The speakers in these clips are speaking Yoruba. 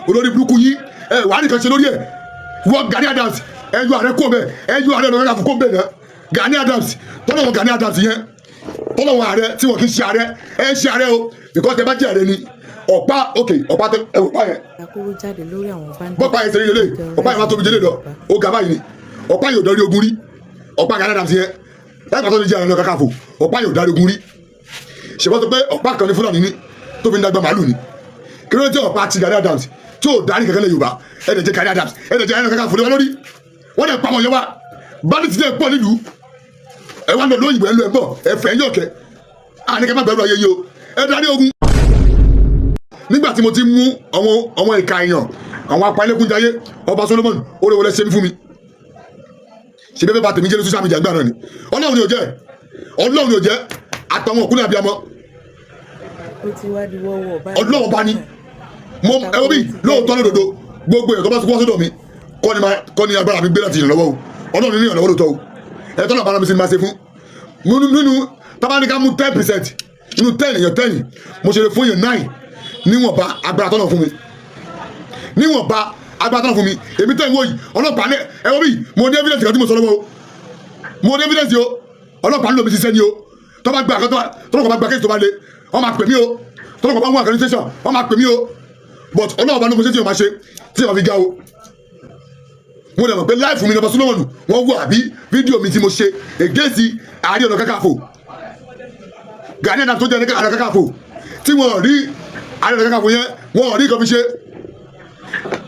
olórí burúkú yìí wà á nìkan ṣe lórí ẹ̀ wọ́n Gani Adams ẹ̀yọ ààrẹ kó bẹ́ẹ̀ ẹ̀yọ ààrẹ lọ́wọ́ kó bẹ́ẹ̀ náà Gani Adams tọ́lọ́wọ́ Gani Adams yẹn tọ́lọ́wọ́ ààrẹ tí wọ́n kì í ṣe ààrẹ ẹ̀ ṣe ààrẹ o because tẹ bá jẹ́ ààrẹ ni ọ̀pá òkè ọ̀pá tẹ ọ̀pá yẹn bọ́pá yẹn ṣe lélẹ̀ ọ̀pá yẹn wá tóbi jẹ́lẹ̀ lọ ó ga báyìí ni ọ̀pá yóò darí ogun rí ọ̀pá Gani Adams yẹn láì pàtó ní jẹ́ ààrẹ lọ Kakanfò ọ̀pá yóò darí ogun rí ṣèwọ́n tó pé ọ̀pá kan ní Fúlàní ní tó fi ń dàgbà màálù ni kí ló dé ọ̀pá ti Gani Adams tí ò darí kankan lẹ Yorùbá ẹ̀ẹ́dẹ̀ jẹ́ Gani Adams ẹ̀ẹ́dẹ̀ jẹ́ ààrẹ Kakanfò lórí wọ́n dẹ̀ pa wọn yẹn wá bandit dẹ̀ pọ̀ nílùú ẹ̀ wá lọ lóyìnbó ẹ̀ lọ ẹ̀ bọ̀ ẹ̀ fẹ́ yọ̀kẹ́ àníkẹ́ má bẹ̀rù ayé yìí o ẹ̀ darí ogun. Nígbà tí mo ti mú àwọn ìka èèyàn àwọn apalẹ́kúnjayé ọba Solomon oore wọlé ṣe mí fún mi ṣe bẹ́ẹ̀ bá tèmi jẹ́ ní social media gbà náà ni Ọlọ́run ni ò jẹ́ àtàwọn òkúlẹ̀ abiyamọ Ọlọ́run bá ní mo ẹ̀rọ bí lóòótọ́ lódodo gbogbo èèyàn tó bá ti wọ́n sọ́dọ̀ mi kọ́ ni agbára mi gbé láti ìrànlọ́wọ́ o Ọlọ́run ní ìrànlọ́wọ́ lóòótọ́ o ẹ̀ tọ́lọ̀ bára mi sí ni máa ṣe fún nínú tábánikà mú 10% nínú 10 èèyàn 10 mo ṣe lè fún èèyàn 9 níwọ̀nba agbára tọ́nà fún mi níwọ̀nba agbára tọ́nà fún mi èmi tẹ́ ìwọ yìí ọlọ́pàá ní ẹ̀rọ bí mo ní evidence kan tí mo sọ lọ́wọ́ o mo ní evidence o ọlọ́pàá ń lò mí ṣiṣẹ́ ni o tọ́lọ́pàá bá gba kéèsì tó bá le wọ́n máa pè mí o tọ́lọ́pàá bá wọ́n àkànní station wọ́n máa pè mí o but ọlọ́pàá ló mo ṣe tí o máa ṣe tí o máa fi ga o mo dẹ̀ mọ̀ pé láìfù mi lọ́ba Solomon wọ́n wọ àbí fídíò mi tí mo ṣe against Ààrẹ Ọ̀nà Kakanfò Gani Adams tó jẹ́ Ààrẹ Kakanfò tí wọ́n rí Ààrẹ Ọ̀nà Kakanfò yẹn wọ́n rí kan fi ṣe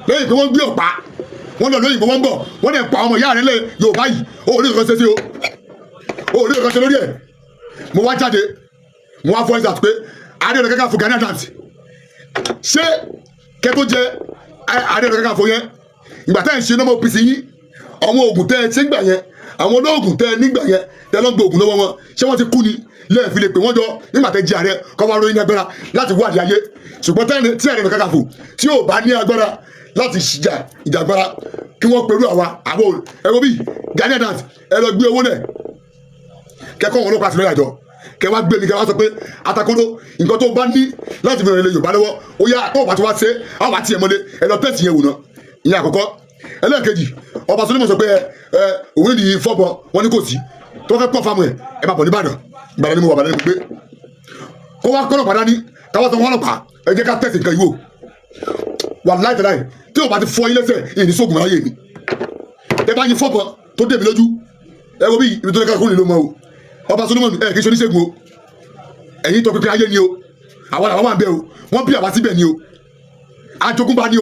lẹ́yìn pé wọ́n gbé ọ̀pá wọ́n lọ lóyìnbó wọ́n bọ̀ wọ́n dẹ̀ pa ọmọ ìyá rẹ̀ lẹ̀ Yorùbá yìí ó rí nǹkan ṣe sí o ó rí nǹkan ṣe lórí ẹ̀ mo wá jáde mo wá voice out pé Ààrẹ Ọ̀nà Kakanfò Gani Adams ṣé kẹ́ tó jẹ́ Ààrẹ Ọ̀nà Kakanfò yẹn ìgbà tẹ́ ẹ̀ ń ṣe nọ́mọ̀ OPC yín àwọn oògùn tẹ́ ẹ ṣe ń gbà yẹn àwọn olóògùn tẹ́ ẹ nígbà yẹn tẹ́ ẹ lọ́ gbé oògùn lọ́wọ́ wọn ṣé wọ́n ti kú ni lẹ́ẹ̀fi lè pè wọ́n jọ nígbà tẹ́ jẹ́ ààrẹ kọ́ wá lóyún agbára láti wádìí ayé ṣùgbọ́n tí Ààrẹ Ọ̀nà Kakanfò tí ò bá ní agbára láti ṣìjà ìjàgbára kí wọ́n pẹ̀lú àwọn ẹ̀rọ bíi Gani Adams ẹ lọ gbé owó náà kẹ́kọ̀ọ́ wọn ọlọ́pàá àti lọ́yà jọ kẹ wá gbé mi kẹ wá sọ pé atakodo nǹkan tó bá ní láti fi ràn ilé Yorùbá lọ́wọ́ ó yá tó bá ti wá ṣe àwọn àti ẹ̀mọ́lé ẹ lọ tẹ̀sí yẹn wò ná ìyẹn àkọ́kọ́ ẹlẹ́ẹ̀kejì ọba Solomon sọ pé òun ní fọ́bọ wọn ní kò sí tó fẹ́ pọ̀ fáwọn ẹ máa bọ̀ nìbàdàn Ìbàdàn ni mo wà Ìbàdàn ni mo gbé kó wá kọ́ ọlọ́pàá dání káwá sọ wọn ọlọ́pàá ẹ jẹ́ ká tẹ̀sí nǹkan yìí wò wà láìpẹ́ tí o bá ti fọ ilé sẹ̀ ìní sóògùn láyé mi ẹ bá yin fọ́bọ tó dé mi lójú ẹ wo bí ibi tó ní káàkiri ló mọ o ọba Solomon ẹ kì í ṣe oníṣègùn o ẹ̀yin tó pípẹ́ ayé ni o àwọn làwọn wà ń bẹ o wọ́n bí àwa síbẹ̀ ni o àjogúnbá ni o.